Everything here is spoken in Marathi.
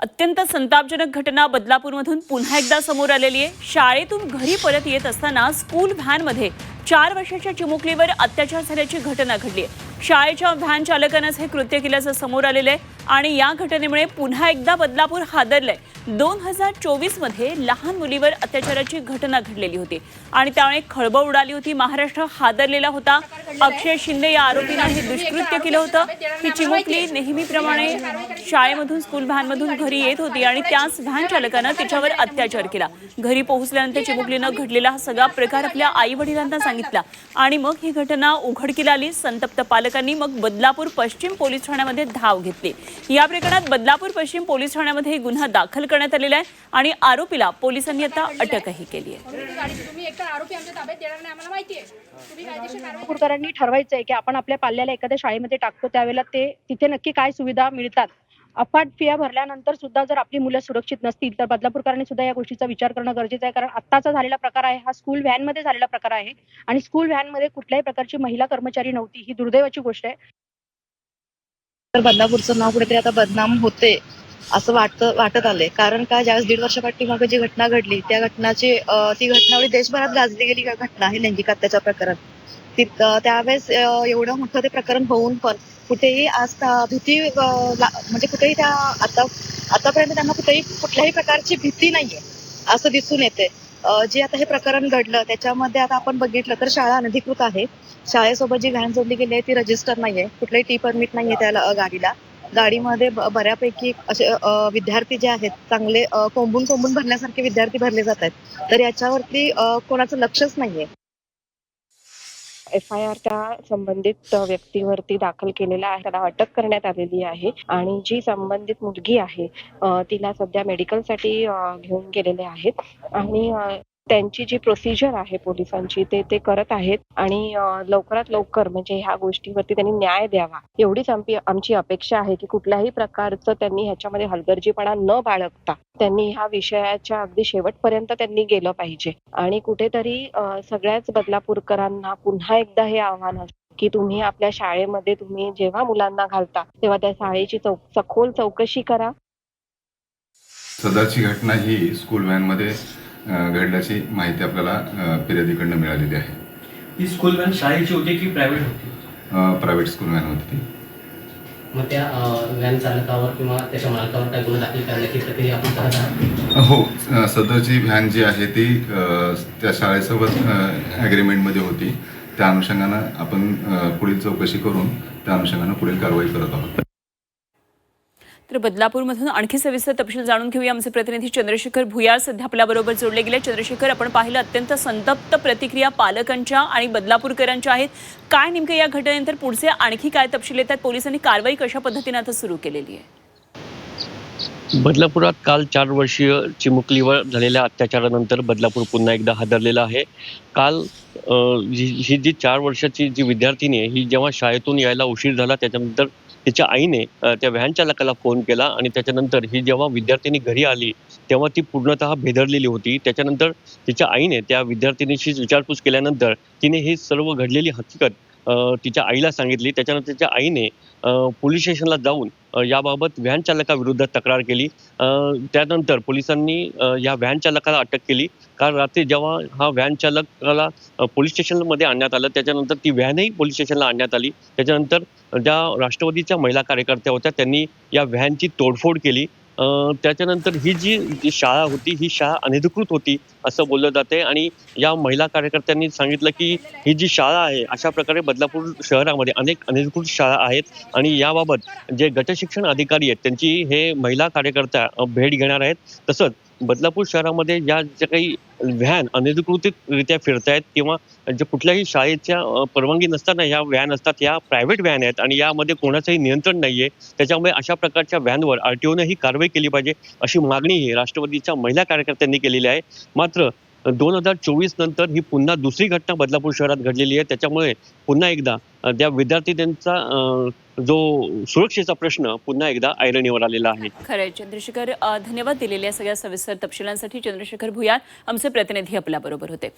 अत्यंत संतापजनक घटना बदलापूरमधून पुन्हा एकदा समोर आलेली आहे। शाळेतून घरी परत येत असताना स्कूल व्हॅनमध्ये 4 वर्षाच्या चिमुकलीवर अत्याचार झाल्याची घटना घडली आहे। शाळेच्या व्हॅन चालकानंच हे कृत्य केल्याचं समोर आलेलं आहे आणि या घटनेमुळे पुन्हा एकदा बदलापूर हादरलंय। 2024 मध्ये लहान मुलीवर अत्याचाराची घटना घडलेली होती आणि त्यामुळे खळबळ उडाली होती। महाराष्ट्र हादरलेला होता। अक्षय शिंदे या आरोपीने हे दुष्कृत्य केलं होतं। ही चिमुकली नेहमीप्रमाणे शाळेमधून स्कूल व्हॅनमधून घरी येत होती आणि त्याच व्हॅन चालकानं तिच्यावर अत्याचार केला। घरी पोहोचल्यानंतर चिमुकलीनं घडलेला हा सगळा प्रकार आपल्या आई वडिलांना सांगितला आणि मग ही घटना उघडकीला आली। संतप्त पालकांनी मग बदलापूर पश्चिम पोलीस ठाण्यामध्ये धाव घेतली। या प्रकरणात बदलापूर पश्चिम पोलीस ठाण्यामध्ये गुन्हा दाखल करण्यात आलेला आहे आणि आरोपीला पोलिसांनी आता अटकही केली आहे। नागपूरकरांनी ठरवायचंय की आपण आपल्या पाल्याला एखाद्या शाळेमध्ये टाकतो त्यावेळेला ते तिथे नक्की काय सुविधा मिळतात। अफाट फिया भरल्यानंतर सुद्धा जर आपली मुलं सुरक्षित नसतील तर बदलापूरकरांनी सुद्धा या गोष्टीचा विचार करणं गरजेचं आहे। कारण आत्ताचा झालेला प्रकार आहे हा स्कूल व्हॅनमध्ये झालेला प्रकार आहे आणि स्कूल व्हॅनमध्ये कुठल्याही प्रकारची महिला कर्मचारी नव्हती। ही दुर्दैवाची गोष्ट आहे। तर बदलापूरचं नाव कुठेतरी आता बदनाम होते असं वाटत आलंय। कारण का ज्यावेळेस 1.5 वर्ष पाठीमागे जी घटना घडली त्या घटनाची ती घटना एवढी देशभरात गाजली गेली घटना आहे लैंगिक अत्याचार प्रकरण। त्यावेळेस एवढं मोठं ते प्रकरण होऊन पण कुठेही आज भीती म्हणजे कुठेही त्या आतापर्यंत त्यांना कुठल्याही प्रकारची भीती नाहीये असं दिसून येते। जे आता हे प्रकरण घडलं त्याच्यामध्ये आता आपण बघितलं तर शाळा अनधिकृत आहे। शाळेसोबत जी व्हॅन जोडली गेली आहे ती रजिस्टर नाहीये, कुठलाही टी परमिट नाहीये त्या गाडीला। गाडीमध्ये बऱ्यापैकी असे विद्यार्थी जे आहेत चांगले कोंबून भरल्यासारखे विद्यार्थी भरले जात आहेत। तर याच्यावरती कोणाचं लक्षच नाहीये। FIR त्या संबंधित व्यक्तीवरती दाखल केलेला आहे। त्याला अटक करण्यात आलेली आहे आणि जी संबंधित मुलगी आहे तिला सध्या मेडिकलसाठी घेऊन गेलेले आहेत आणि त्यांची जी प्रोसिजर आहे पोलिसांची ते करत आहेत आणि लवकरात लवकर म्हणजे ह्या गोष्टीवरती त्यांनी न्याय द्यावा एवढीच आमची अपेक्षा आहे की कुठल्याही प्रकारचं त्यांनी ह्याच्यामध्ये हलगर्जीपणा न बाळगता त्यांनी ह्या विषयाच्या अगदी शेवटपर्यंत त्यांनी गेलं पाहिजे आणि कुठेतरी सगळ्याच बदलापूरकरांना पुन्हा एकदा हे आव्हान असतं की तुम्ही आपल्या शाळेमध्ये तुम्ही जेव्हा मुलांना घालता तेव्हा त्या शाळेची सखोल चौकशी करा। सदरची घटना ही स्कूल व्हॅनमध्ये घडल्याची माहिती आपल्याला फिर्यादीकडनं मिळालेली आहे। ही स्कूल व्हॅन शाळेची होती की प्रायव्हेट होती? प्रायव्हेट स्कूल व्हॅन होती ती। मग त्या व्हॅन चालकावर किंवा त्याच्या मालकावर काय गुन्हा दाखल करण्याची प्रक्रिया आपण करत आहात? हो, सदरची व्हॅन जी आहे ती त्या शाळेसोबत ॲग्रीमेंटमध्ये होती। त्या अनुषंगानं आपण पुढील चौकशी करून त्या अनुषंगानं पुढील कारवाई करत आहोत। तर बदलापूरमधून आणखी सविस्तर तपशील जाणून घेऊया। आमचे प्रतिनिधी चंद्रशेखर भुयार सध्या आपल्याबरोबर जोडले गेले। चंद्रशेखर, आपण पाहिलं अत्यंत संतप्त प्रतिक्रिया पालकांच्या आणि बदलापूरकरांच्या आहेत। काय नेमकं या घटनेनंतर पुढचे आणखी काय तपशील येतात? पोलिसांनी कारवाई कशा पद्धतीने आता सुरू केलेली आहे? बदलापुरात काल 4 वर्षीय चिमुकलीवर झालेल्या अत्याचारानंतर बदलापूर पुन्हा एकदा हादरलेलं आहे। काल ही जी 4 वर्षाची जी विद्यार्थिनी आहे ही जेव्हा शाळेतून यायला उशीर झाला त्याच्यानंतर तिच्या आईने त्या व्हॅन चालकाला फोन केला आणि त्याच्यानंतर ही जेव्हा विद्यार्थिनी घरी आली तेव्हा ती पूर्णतः भेदरलेली होती। त्याच्यानंतर तिच्या आईने त्या विद्यार्थिनीशी विचारपूस केल्यानंतर तिने ही सर्व घडलेली हकीकत तिच्या आईला सांगितली। त्याच्यानंतर तिच्या आईने पोलीस स्टेशनला जाऊन याबाबत व्हॅन चालकाविरुद्ध तक्रार केली। त्यानंतर पोलिसांनी या व्हॅन चालकाला अटक केली। काल रात्री जेव्हा हा व्हॅन चालकाला पोलीस स्टेशनमध्ये आणण्यात आलं त्याच्यानंतर ती व्हॅनही पोलीस स्टेशनला आणण्यात आली। त्याच्यानंतर ज्या राष्ट्रवादीच्या महिला कार्यकर्त्या होत्या त्यांनी या व्हॅनची तोडफोड केली। त्याच्यानंतर ही जी शाळा होती ही शाळा अनधिकृत होती असं बोललं जाते आणि या महिला कार्यकर्त्यांनी सांगितलं की ही जी शाळा आहे अशा प्रकारे बदलापूर शहरामध्ये अनेक अनधिकृत शाळा आहेत आणि याबाबत जे गटशिक्षण अधिकारी आहेत त्यांची हे महिला कार्यकर्त्या भेट घेणार आहेत। तसंच बदलापूर शहरामध्ये या ज्या काही व्हॅन अनधिकृतरित्या फिरतायत किंवा जे कुठल्याही शाळेच्या परवानगी नसताना ह्या व्हॅन असतात, ह्या प्रायव्हेट व्हॅन आहेत आणि यामध्ये कोणाचंही नियंत्रण नाहीये। त्याच्यामुळे अशा प्रकारच्या व्हॅनवर RTOने ही कारवाई केली पाहिजे अशी मागणी ही राष्ट्रवादीच्या महिला कार्यकर्त्यांनी केलेली आहे। मात्र 2024 नंतर ही पुन्हा दुसरी घटना बदलापूर शहरात घडलेली आहे। त्याच्यामुळे पुन्हा एकदा त्या विद्यार्थिनींचा जो सुरक्षेचा प्रश्न पुन्हा एकदा ऐरणीवर आलेला आहे। खरंय चंद्रशेखर, धन्यवाद दिलेल्या सगळ्या सविस्तर तपशिलांसाठी। चंद्रशेखर भुयार आमचे प्रतिनिधी आपल्याबरोबर होते।